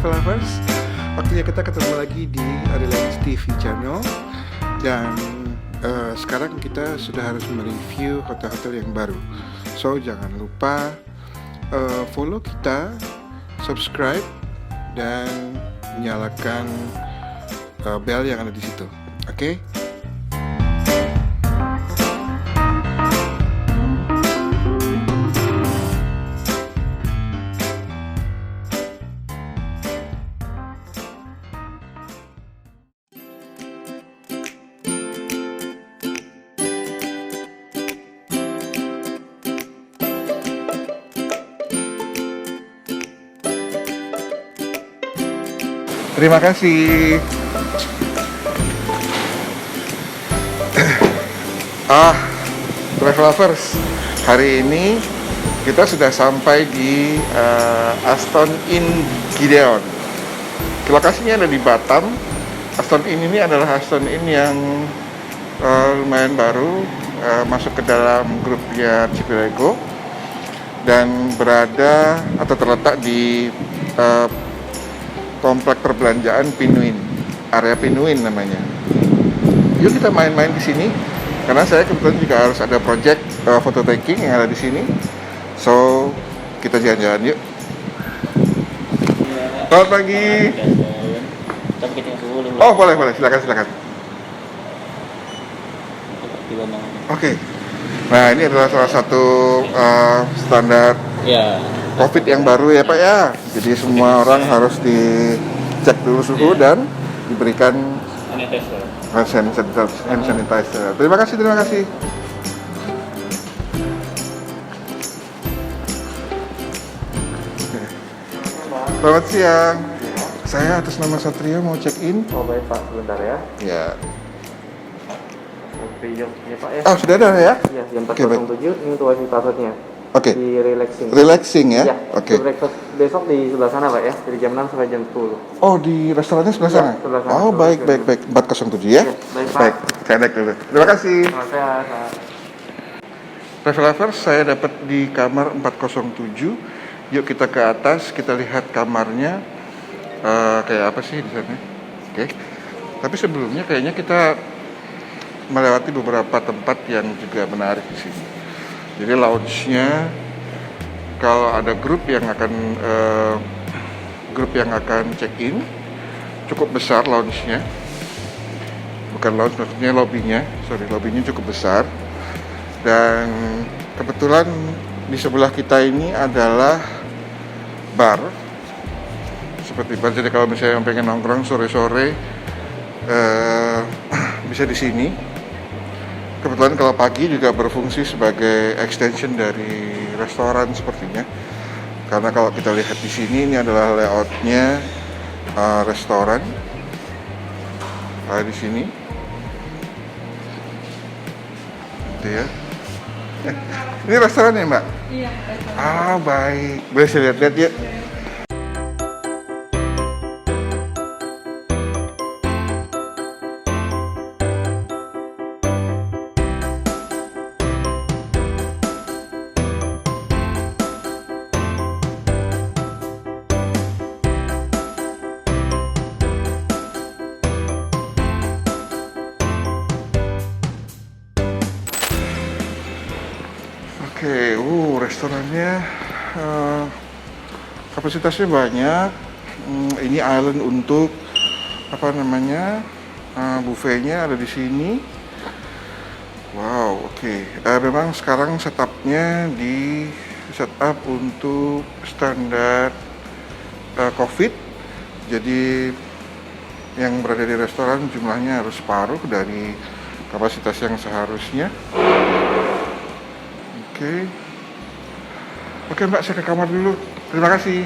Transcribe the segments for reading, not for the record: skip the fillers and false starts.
travel lovers, waktunya kita ketemu lagi di Relax TV channel. Dan sekarang kita sudah harus mereview hotel-hotel yang baru. So jangan lupa follow kita, subscribe, dan nyalakan bell yang ada di situ. Oke? Terima kasih. Travel lovers, hari ini kita sudah sampai di Aston Inn Gideon. Lokasinya ada di Batam. Aston Inn ini adalah Aston Inn yang lumayan baru, masuk ke dalam grupnya Cipilego dan berada atau terletak di komplek perbelanjaan Pinuin, area Pinuin namanya. Yuk kita main-main di sini, karena saya kebetulan juga harus ada project photo taking yang ada di sini. So kita jalan-jalan yuk. Selamat pagi. Oh boleh, silakan. Oke. Nah ini adalah salah satu standar COVID yang baru ya Pak ya. Jadi semua orang harus dicek dulu suhu dan diberikan hand sanitizer. Terima kasih. Selamat siang. Saya atas nama Satria mau check in. Oh baik Pak, sebentar ya. Ya. Ya Pak ya. Oh sudah ada ya? Iya, jam 4.07 ini untuk wifi passwordnya. Oke. Di Relaxing ya? Iya. Oke. Breakfast besok di sebelah sana Pak ya, dari jam 6 sampai jam 10. Oh di restorannya sebelah sana? Iya, sebelah sana. Oh baik. 407 ya? Iya, baik Pak. Baik, saya naik dulu. Terima kasih. Sehat. Travel lovers, saya dapat di kamar 407. Yuk kita ke atas, kita lihat kamarnya kayak apa sih di sana. Oke. Tapi sebelumnya kayaknya kita melewati beberapa tempat yang juga menarik di sini. Jadi lounge-nya, kalau ada grup yang akan check-in, cukup besar lounge-nya. Bukan lounge, maksudnya lobby-nya cukup besar. Dan kebetulan di sebelah kita ini adalah bar, seperti bar. Jadi kalau misalnya yang pengen nongkrong sore-sore bisa di sini. Kebetulan kalau pagi juga berfungsi sebagai extension dari restoran sepertinya. Karena kalau kita lihat di sini, ini adalah layoutnya restoran. Di sini, gitu ya. Ini restoran ya Mbak? Iya, restoran. Baik. Boleh saya lihat-lihat ya? Oke, restorannya kapasitasnya banyak. Ini island untuk buffetnya ada di sini. Wow, oke. Memang sekarang setupnya di setup untuk standar COVID. Jadi yang berada di restoran jumlahnya harus separuh dari kapasitas yang seharusnya. Oke Mbak, saya ke kamar dulu. Terima kasih.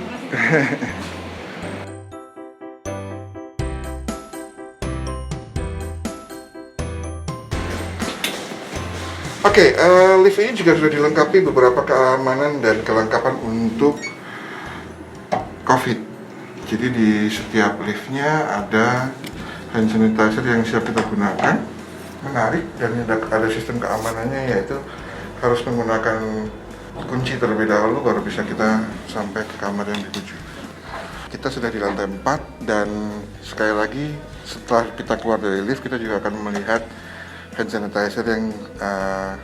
Lift ini juga sudah dilengkapi beberapa keamanan dan kelengkapan untuk COVID. Jadi di setiap liftnya ada hand sanitizer yang siap kita gunakan. Menarik, dan ada sistem keamanannya, yaitu harus menggunakan kunci terlebih dahulu baru bisa kita sampai ke kamar yang dituju. kita sudah di lantai 4 dan sekali lagi setelah kita keluar dari lift kita juga akan melihat hand sanitizer yang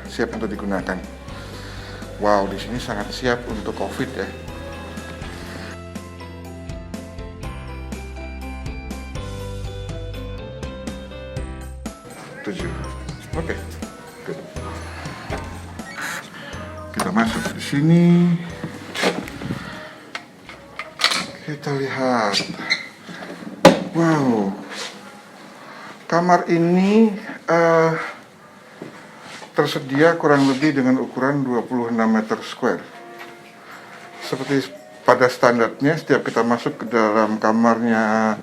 siap untuk digunakan. Wow, di sini sangat siap untuk COVID ya. Oke. Good. Kita masuk di sini. Kita lihat. Wow. Kamar ini tersedia kurang lebih dengan ukuran 26 meter square. Seperti pada standarnya, setiap kita masuk ke dalam kamarnya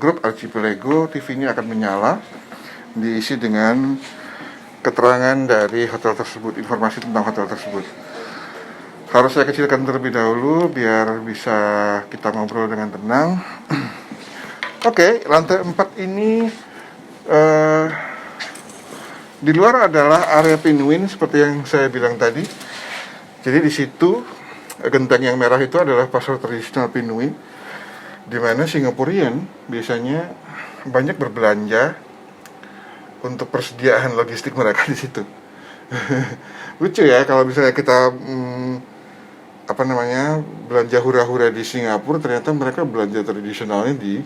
grup Archipelago, TV ini akan menyala, diisi dengan keterangan dari hotel tersebut, informasi tentang hotel tersebut. Harus saya kecilkan terlebih dahulu biar bisa kita ngobrol dengan tenang. Oke, lantai 4 ini di luar adalah area penguin seperti yang saya bilang tadi. Jadi di situ genteng yang merah itu adalah pasar tradisional penguin, di mana Singaporean biasanya banyak berbelanja untuk persediaan logistik mereka di situ. Lucu ya kalau misalnya kita belanja hura-hura di Singapura, ternyata mereka belanja tradisionalnya di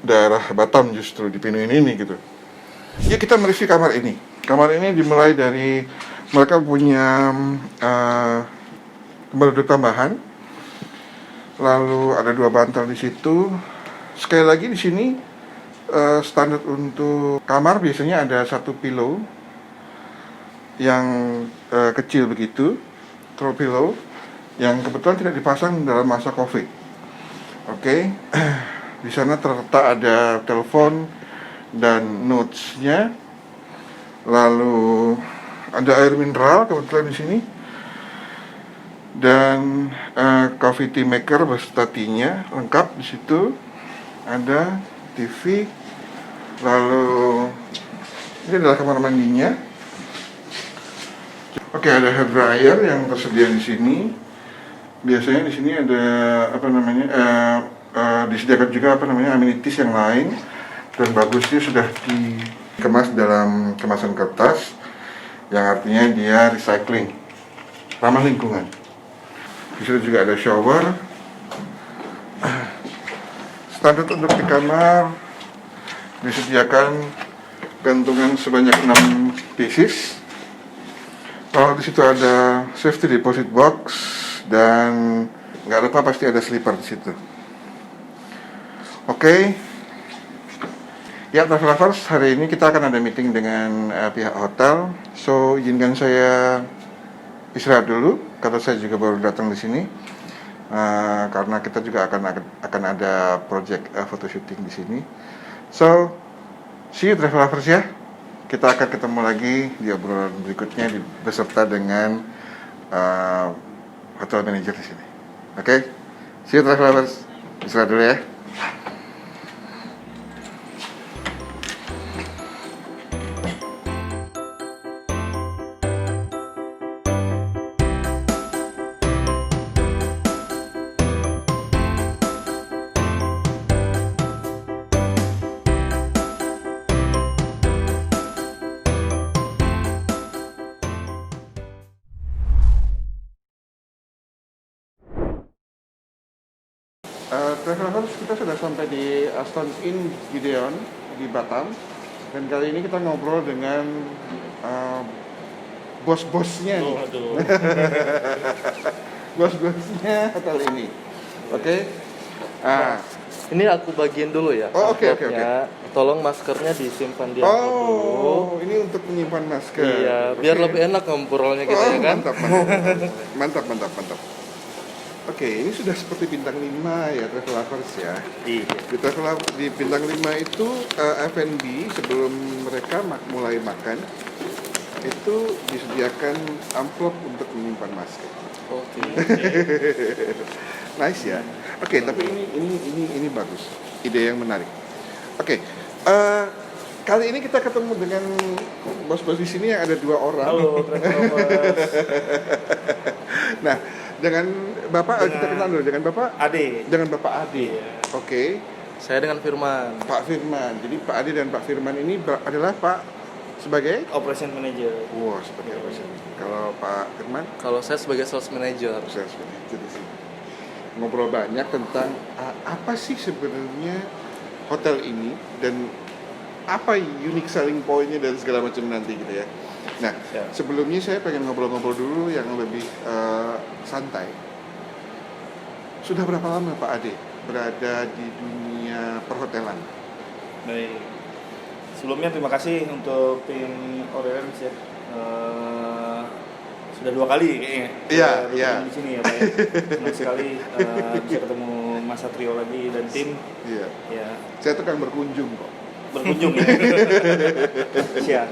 daerah Batam, justru di Penguin ini gitu. Ya, kita mereview kamar ini. Kamar ini dimulai dari mereka punya tempat duduk tambahan, lalu ada 2 bantal di situ. Sekali lagi di sini standar untuk kamar biasanya ada 1 pillow yang kecil begitu, throw pillow, yang kebetulan tidak dipasang dalam masa COVID. Oke. Di sana terletak ada telepon dan notes-nya. Lalu ada air mineral kebetulan di sini. Dan coffee tea maker beserta tea-nya lengkap di situ. Ada TV. Lalu ini adalah kamar mandinya. Oke, ada hair dryer yang tersedia di sini. Biasanya di sini ada disediakan juga amenities yang lain, dan bagusnya sudah dikemas dalam kemasan kertas yang artinya dia recycling, ramah lingkungan. Di situ juga ada shower. Standar untuk di kamar disediakan gantungan sebanyak 6 pieces. Kalau di situ ada safety deposit box dan nggak lupa pasti ada slipper di situ. Oke. Ya, travel lovers, hari ini kita akan ada meeting dengan pihak hotel. So, izinkan saya istirahat dulu karena saya juga baru datang di sini. Karena kita juga akan ada project photo shooting di sini. So, see you travel lovers ya. Kita akan ketemu lagi di obrolan berikutnya beserta dengan hotel manager di sini. Oke? See you travel lovers. Istirahat dulu ya. Travelers, kita sudah sampai di Aston Inn Gideon di Batam, dan kali ini kita ngobrol dengan bos-bosnya nih. Bos-bosnya hotel ini. Oke. Ini aku bagiin dulu ya. Oh, oke. Tolong maskernya disimpan di aku dulu. Oh, ini untuk menyimpan masker. Iya, biar lebih enak ngobrolnya kita ya kan. Mantap. Oke, ini sudah seperti bintang 5 ya, travel lovers ya. Iya. Di bintang 5 itu F&B sebelum mereka mulai makan itu disediakan amplop untuk menyimpan masker. Oke. Nice ya. Oke, tapi ini bagus. Ide yang menarik. Oke. Kali ini kita ketemu dengan bos-bos di sini yang ada 2 orang. Halo, travel lovers. Nah, Dengan Bapak kita kenal dulu dengan Bapak. Ade. Dengan Bapak Ade. Iya. Oke. Saya dengan Firman, Pak Firman. Jadi Pak Ade dan Pak Firman ini adalah Pak sebagai Operation Manager. wah sebagai apa sih? Kalau Pak Firman Kalau saya sebagai Sales Manager. sales manager di sini. Ngobrol banyak tentang apa sih sebenarnya hotel ini dan apa unique selling point-nya dan segala macam nanti gitu ya. Nah, Ya. sebelumnya saya pengen ngobrol-ngobrol dulu yang lebih santai. Sudah berapa lama Pak Ade berada di dunia perhotelan? Baik. Sebelumnya terima kasih untuk tim Orange ya. Sudah 2 kali kayaknya. Iya, Sudah iya. bertemu di sini ya Pak ya. Senang sekali bisa ketemu Mas Satrio lagi dan tim. Iya. Ya, Saya tukang berkunjung kok. berkunjung ya. Siap.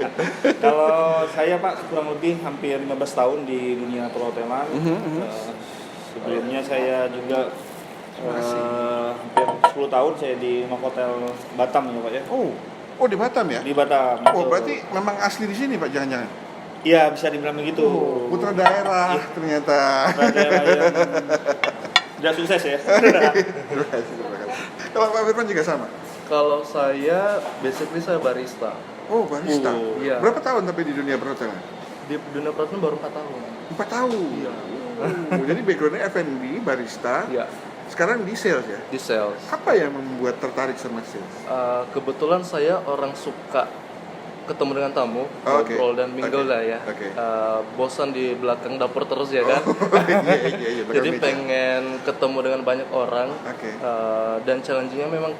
Kalau saya Pak kurang lebih hampir 15 tahun di dunia perhotelan. Sebelumnya saya juga hampir 10 tahun saya di Novotel Batam ya Pak ya. Oh di Batam ya? Di Batam. Oh berarti memang asli di sini Pak jangan-jangan? Iya bisa dibilang begitu. Putra daerah ternyata. Daerah yang tidak sukses ya. Terima kasih. Kalau Pak Firman juga sama? Kalau saya, basically saya barista. Oh barista. Iya. Berapa tahun tapi di dunia perhotelan? Di dunia perhotelan baru 4 tahun. 4 tahun. Iya. Jadi backgroundnya F&B, barista. Iya, Sekarang di sales ya. di sales. Apa yang membuat tertarik sama sales? Kebetulan saya orang suka ketemu dengan tamu, ngobrol dan mingle Oke. lah ya. Oke. Bosan di belakang dapur terus ya kan. Iya. Jadi pengen ketemu dengan banyak orang. Oke. Dan challenging-nya memang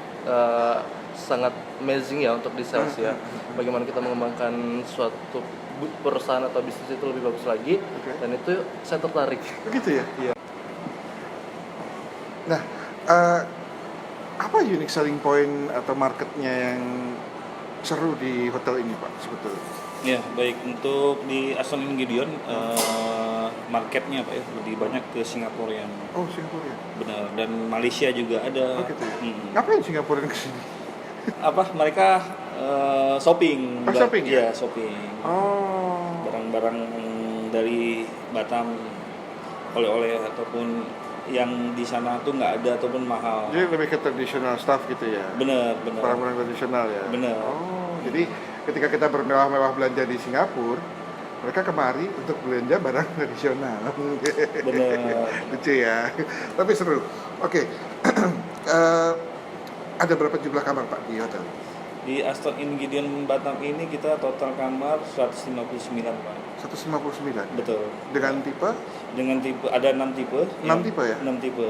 sangat amazing ya untuk di sales ya. Bagaimana kita mengembangkan suatu perusahaan atau bisnis itu lebih bagus lagi. Oke. Dan itu saya tertarik. Begitu ya? Iya. Nah, apa unique selling point atau marketnya yang seru di hotel ini Pak sebetulnya? Ya baik untuk di Aston Inn Gideon marketnya Pak ya lebih banyak ke Singapura yang Oh Singapura ya? benar dan Malaysia juga ada. Oh gitu ya? Hmm. Ngapain Singapura ke sini? Apa mereka shopping? Oh, shopping ya? Iya shopping. Oh. Barang-barang dari Batam oleh-oleh ataupun yang di sana tuh nggak ada ataupun mahal. Jadi lebih ke traditional stuff gitu ya? Benar. Barang-barang tradisional ya? Benar. Oh, jadi ketika kita bermewah-mewah belanja di Singapura, mereka kemari untuk belanja barang tradisional. Benar. Lucu ya, tapi seru. Oke, ada berapa jumlah kamar Pak di hotel? Di Aston Inn Gideon Batam ini kita total kamar 159 Pak. 159? Betul. Dengan tipe? Dengan tipe ada 6 tipe. 6 tipe ya? 6 tipe.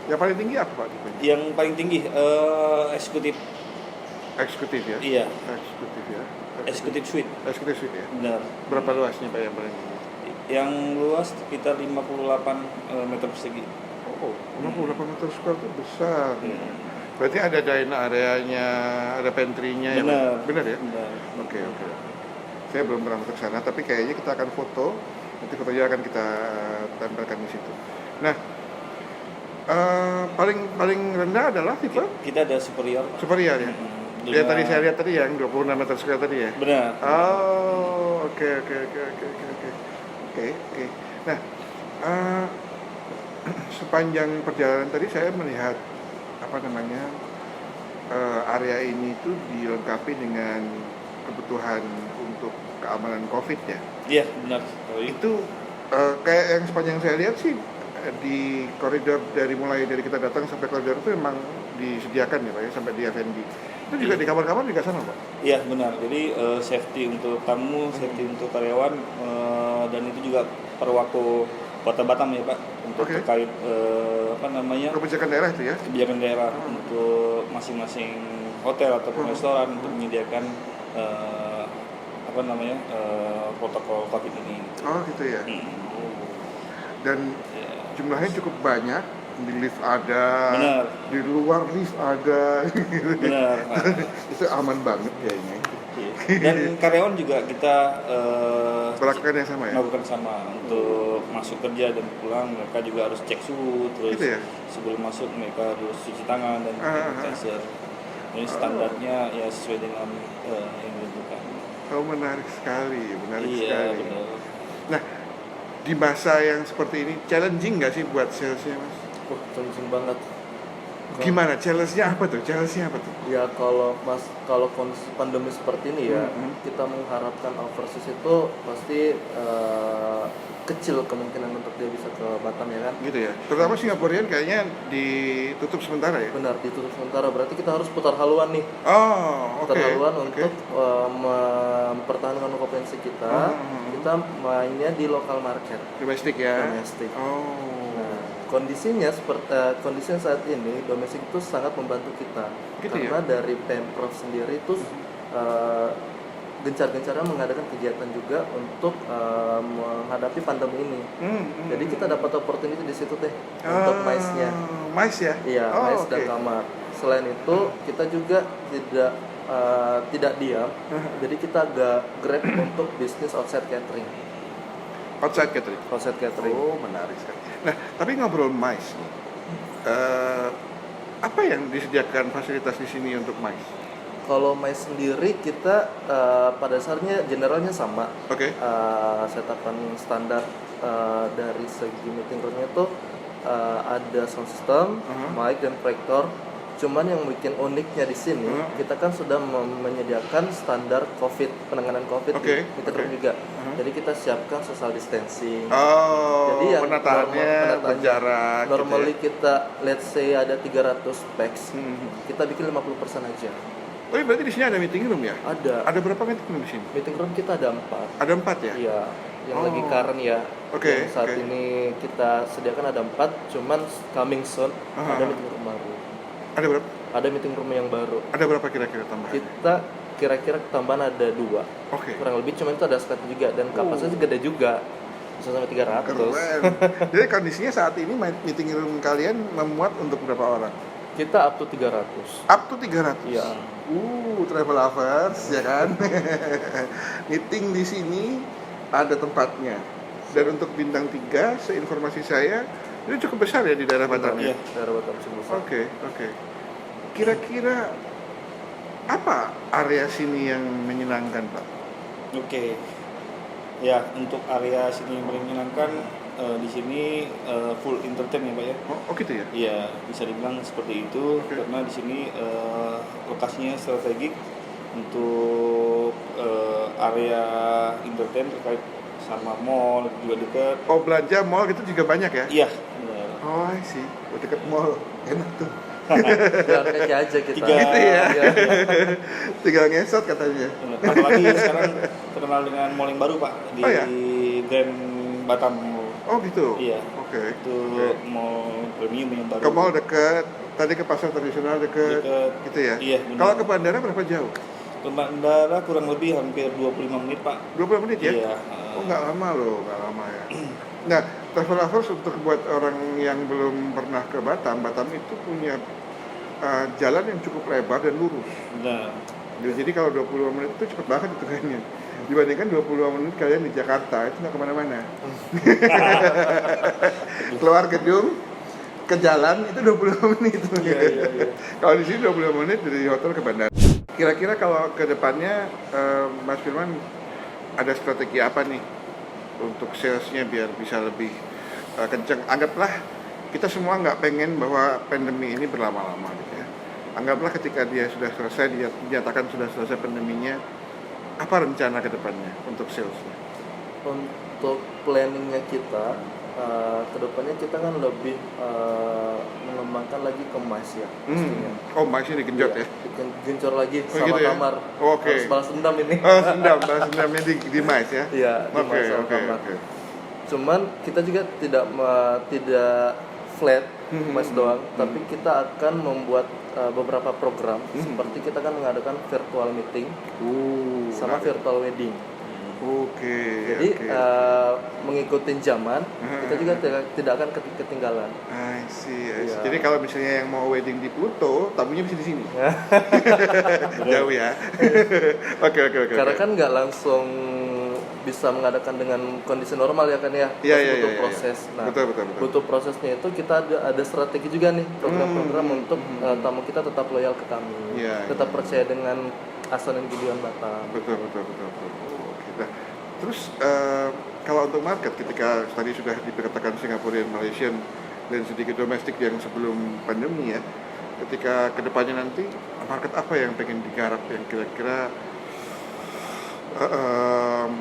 Yang paling tinggi apa Pak tipenya? Yang paling tinggi eksekutif. Eksekutif ya? Iya, Eksekutif ya? eksekutif suite. Eksekutif suite ya? Benar. Berapa luasnya Pak yang paling tinggi? Yang luas sekitar 58 meter persegi. Oh, 58 meter square itu besar. Hmm. Berarti ada dining areanya, ada pantry-nya ya? Benar. Benar ya? Benar. Oke. Saya belum pernah masuk sana, tapi kayaknya kita akan foto. Nanti fotonya akan kita tempelkan di situ. Nah, paling rendah adalah tipe Kita ada superior. superior ya? Hmm. Ya tadi saya lihat tadi yang 26 meter square tadi ya? Benar. Oh, oke. Nah, sepanjang perjalanan tadi saya melihat area ini tuh dilengkapi dengan kebutuhan untuk keamanan COVID ya. Iya, benar. Itu kayak yang sepanjang saya lihat sih di koridor mulai dari kita datang sampai koridor itu memang disediakan ya Pak ya sampai di F&B. Itu juga di kamar-kamar juga sama Pak? Iya benar. Jadi safety untuk tamu, safety untuk karyawan dan itu juga per waktu Kota Batam ya Pak untuk terkait kebijakan daerah itu ya? Kebijakan daerah untuk masing-masing hotel ataupun restoran untuk menyediakan protokol COVID ini. Oh gitu ya. Dan jumlahnya cukup banyak, di lift ada, benar. Di luar lift ada. Benar. Itu aman banget kayaknya. Dan karyawan juga kita melakukan yang sama ya? Melakukan sama untuk masuk kerja dan pulang mereka juga harus cek suhu terus gitu ya? Sebelum masuk mereka harus cuci tangan dan sanitizer. Ini standarnya ya sesuai dengan yang ditentukan. Oh menarik sekali, Iya, benar. Nah, di masa yang seperti ini challenging nggak sih buat salesnya Mas? Challenging banget. Gimana challenge-nya apa tuh? Challenge-nya apa tuh? Ya kalau kondisi pandemi seperti ini ya, kita mengharapkan overseas itu pasti kecil kemungkinan untuk dia bisa ke Batam ya kan. Gitu ya. Terutama Singaporean kayaknya ditutup sementara ya. Benar, ditutup sementara. Berarti kita harus putar haluan nih. Oh, oke. Putar haluan Oke. untuk mempertahankan okupansi kita. Kita mainnya di local market, Domestik ya. domestik. Oh. Nah, kondisinya saat ini domestik itu sangat membantu kita. Gitu Karena dari Pemprov sendiri itu gencar-gencarnya mengadakan kegiatan juga untuk menghadapi pandemi ini. Jadi kita dapat opportunity di situ teh untuk MICE-nya. MICE ya? Iya, Oh, MICE dan oke. kamar. Selain itu kita juga tidak diam. Jadi kita agak grab untuk bisnis outside catering. Outside catering. Outside catering. Oh, menarik sekali. Nah, tapi ngobrol MICE nih. Apa yang disediakan fasilitas di sini untuk MICE? Kalau MICE sendiri kita pada dasarnya generalnya sama. Oke. Setapan standar dari segi meeting roomnya itu ada sound system, mic dan proyektor. Cuman yang bikin uniknya di sini kita kan sudah menyediakan standar COVID, penanganan COVID di meeting room juga. Jadi kita siapkan social distancing. Oh, Jadi yang penataannya berjarak. Normally gitu kita let's say ada 300 packs. Kita bikin 50% aja. ya? Oh, berarti di sini ada meeting room ya? Ada. Ada berapa meeting room di sini? Meeting room kita ada 4. Ada 4 ya? Iya, yang Oh. lagi current ya. Oke, Yang saat oke. ini kita sediakan ada 4, cuman coming soon ada meeting room baru. Ada berapa? Ada meeting room yang baru. Ada berapa kira-kira tambahan? Kita kira-kira tambahan ada 2. Oke. Kurang lebih, cuman itu ada slot juga dan kapasitasnya gede juga. Bisa sampai 300. Keren. Jadi kondisinya saat ini meeting room kalian memuat untuk berapa orang? Kita up to 300. Up to 300. Iya. Travel lovers ya kan. Meeting di sini ada tempatnya. Dan untuk bintang 3, seinformasi saya, ini cukup besar ya di daerah Batam ya. Iya. Daerah Batam Sumber. Oke. Kira-kira apa area sini yang menyenangkan, Pak? Oke. Ya, untuk area sini yang paling menyenangkan di sini full entertain ya Pak ya. Oh gitu ya? Iya, bisa dibilang seperti itu karena di sini lokasinya strategik untuk area entertain terkait sama mall juga dekat. Oh, belanja mall gitu juga banyak ya? Iya. Oh, sih. Dekat mall. Enak tuh. Jalan kaki aja kita. Tiga. Gitu ya? Iya. Tinggal ngesot katanya. Apalagi sekarang terkenal dengan mall yang baru Pak di Oh, ya? Grand Batam. Oh gitu? Iya. Oke. Itu mall premium yang baru. Ke mall deket, tadi ke pasar tradisional deket, Deket. gitu ya? Iya, benar. Kalau ke bandara berapa jauh? Ke bandara kurang lebih hampir 25 menit Pak. 20 menit ya? Iya. Oh nggak lama loh, nggak lama ya. Nah, travel lovers untuk buat orang yang belum pernah ke Batam, Batam itu punya jalan yang cukup lebar dan lurus. Nah, Jadi kalau 20 menit itu cepet banget itu kayaknya. Dibandingkan 20 menit kalian di Jakarta, itu nggak kemana-mana. Keluar gedung, ke jalan, itu 20 menit. Iya. Kalau di sini 20 menit dari hotel ke bandara. Kira-kira kalau ke depannya, Mas Firman, ada strategi apa nih untuk salesnya biar bisa lebih kenceng? Anggaplah kita semua nggak pengen bahwa pandemi ini berlama-lama gitu ya. Anggaplah ketika dia sudah selesai, dia dinyatakan sudah selesai pandeminya, apa rencana ke depannya untuk salesnya? Untuk planningnya kita ke depannya kita kan lebih mengembangkan lagi ke MICE ya pastinya. Oh, masih digenjot Iya, ya? bikin gencor lagi Oh, sama gitu ya? kamar. Oke. Harus balas dendam ini. Oh, balas dendamnya di MICE ya? Iya, di Oke, MICE sama oke, kamar. oke. Cuman kita juga tidak flat MICE doang, tapi kita akan membuat beberapa program seperti kita kan mengadakan virtual meeting sama menarik. virtual wedding. Oke. Jadi oke. mengikuti zaman, kita juga tidak akan ketinggalan. I see. Iya. Jadi kalau misalnya yang mau wedding di Pluto, tamunya bisa di sini. Jauh ya. Oke. Karena kan nggak langsung bisa mengadakan dengan kondisi normal ya kan ya. Iya, Pasti iya, butuh iya, proses. iya. Nah, Betul. butuh prosesnya itu kita ada strategi juga nih, program-program untuk tamu kita tetap loyal ke kami, Iya, tetap percaya dengan Ahsan dan Gideon Batam. Betul. Oh, oke. Nah, Terus kalau untuk market, ketika tadi sudah dikatakan Singaporean, Malaysian, dan sedikit domestik yang sebelum pandemi ya, ketika kedepannya nanti market apa yang pengen digarap, yang kira-kira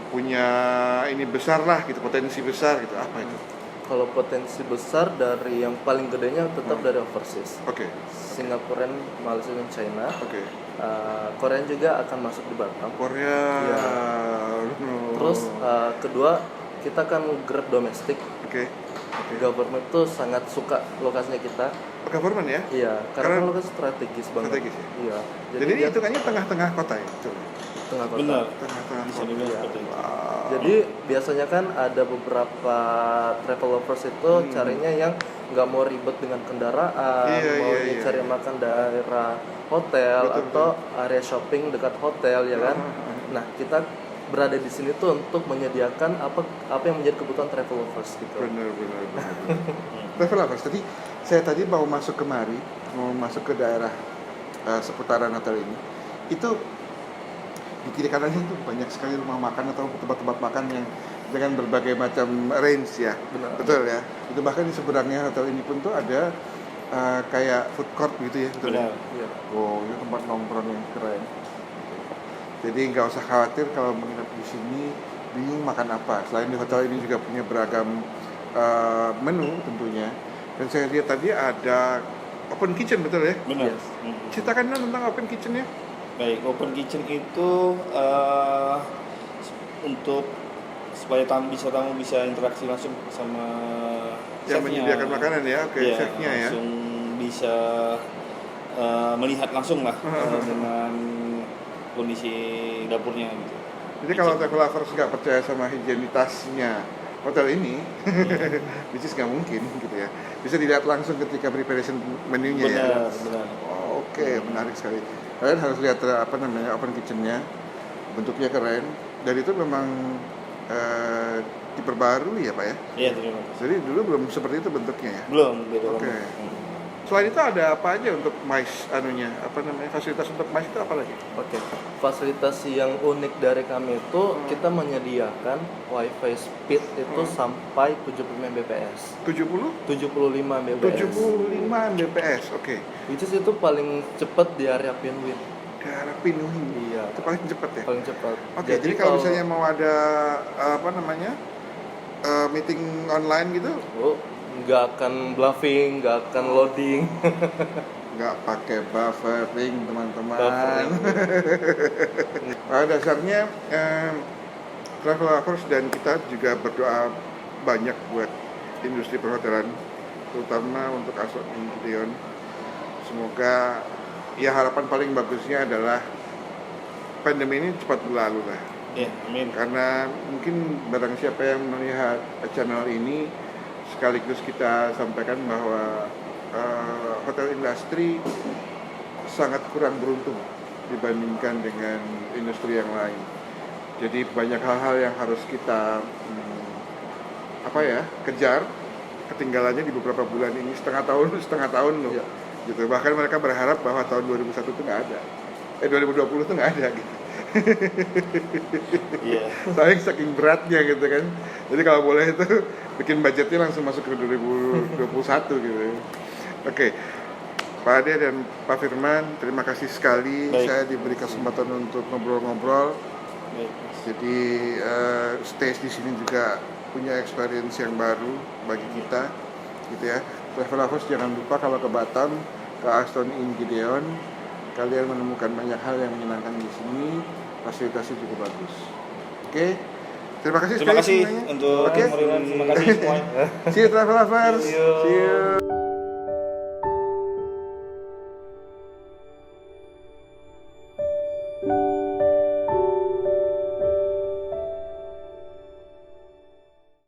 punya ini besar lah gitu, potensi besar gitu, apa itu? Kalau potensi besar dari yang paling gedenya tetap dari overseas. Oke. Singaporean, Malaysia dan China. Oke. Korea juga akan masuk di Batam. Korea. Iya. Terus kedua, kita kan grab domestik. Oke. Government tuh sangat suka lokasinya kita. Government ya? Iya, karena Karena lokasi strategis banget. strategis ya? Iya. Jadi ini dia hitungannya tengah-tengah kota ya? Coba. tengah kota. Benar. Tengah-tengah Bisa kota. dibilang Iya. seperti itu. Wow. Jadi biasanya kan ada beberapa travelers itu carinya yang nggak mau ribet dengan kendaraan, Iya, mau iya, cari iya. makan daerah hotel Betul, atau area shopping dekat hotel ya kan. Ah. Nah kita berada di sini tuh untuk menyediakan apa yang menjadi kebutuhan travelers gitu. Benar. Travelers, saya tadi mau masuk kemari, mau masuk ke daerah seputaran hotel ini, itu di kiri kanannya itu banyak sekali rumah makan atau tempat-tempat makan yang dengan berbagai macam range ya. Benar. Betul ya. Itu bahkan di seberangnya hotel ini pun tuh ada kayak food court gitu ya. Betul ya? Benar. Iya. Oh, ini tempat nongkrong yang keren. Jadi nggak usah khawatir kalau menginap di sini bingung makan apa. Selain di hotel ini juga punya beragam menu tentunya. Dan saya lihat tadi ada open kitchen, betul ya? Benar. Yes. Ceritakan dong tentang open kitchen-nya. Baik, open kitchen itu untuk supaya tamu bisa interaksi langsung sama Yang chefnya. menyediakan makanan ya, oke, Iya, chefnya ya. langsung bisa melihat langsung lah dengan kondisi dapurnya gitu. Jadi kalau travelers nggak percaya sama higienitasnya hotel ini, which is nggak mungkin gitu ya, bisa dilihat langsung ketika preparation menunya ya. Benar. Oh, oke, menarik sekali. Kalian harus lihat open kitchen-nya, bentuknya keren, dan itu memang diperbarui ya Pak ya. Iya, terima kasih. Jadi dulu belum seperti itu bentuknya ya. Belum, beda Oke. banget. Selain itu ada apa aja untuk MICE fasilitas untuk MICE itu apa lagi? Oke, fasilitas yang unik dari kami itu kita menyediakan WiFi speed itu sampai 75 Mbps. 70? 75 Mbps. 75 Mbps, oke. Which is itu paling cepat di area Pinwin. Daerah Pinuhi. Iya. Itu paling cepat ya? Paling cepat. Oke, jadi kalau misalnya mau ada meeting online gitu, nggak akan bluffing, nggak akan loading. nggak pakai buffering teman-teman. Buffering. Pada dasarnya travel lovers dan kita juga berdoa banyak buat industri perhotelan, terutama untuk Aston Gideon. Semoga ya harapan paling bagusnya adalah pandemi ini cepat berlalu lah. Ya, amin. Karena mungkin barang siapa yang melihat channel ini, sekaligus kita sampaikan bahwa hotel industri sangat kurang beruntung dibandingkan dengan industri yang lain. Jadi banyak hal-hal yang harus kita kejar, ketinggalannya di beberapa bulan ini, setengah tahun loh. Iya. Gitu. Bahkan mereka berharap bahwa tahun 2001 itu nggak ada. 2020 itu nggak ada gitu. Iya. Saking beratnya gitu kan. Jadi kalau boleh itu bikin budgetnya langsung masuk ke 2021 gitu. Oke. Pak Ade dan Pak Firman, terima kasih sekali. Baik. Saya diberi kesempatan untuk ngobrol-ngobrol. Baik. Jadi stage di sini juga punya experience yang baru bagi kita, gitu ya. Travel lovers jangan lupa kalau ke Batam, ke Aston Inn Gideon, kalian menemukan banyak hal yang menyenangkan di sini. Fasilitasnya cukup bagus. Oke. Terima kasih Terima sekali kasih semuanya. untuk Oke. Terima kasih semuanya. See you travel lovers. See you. See you.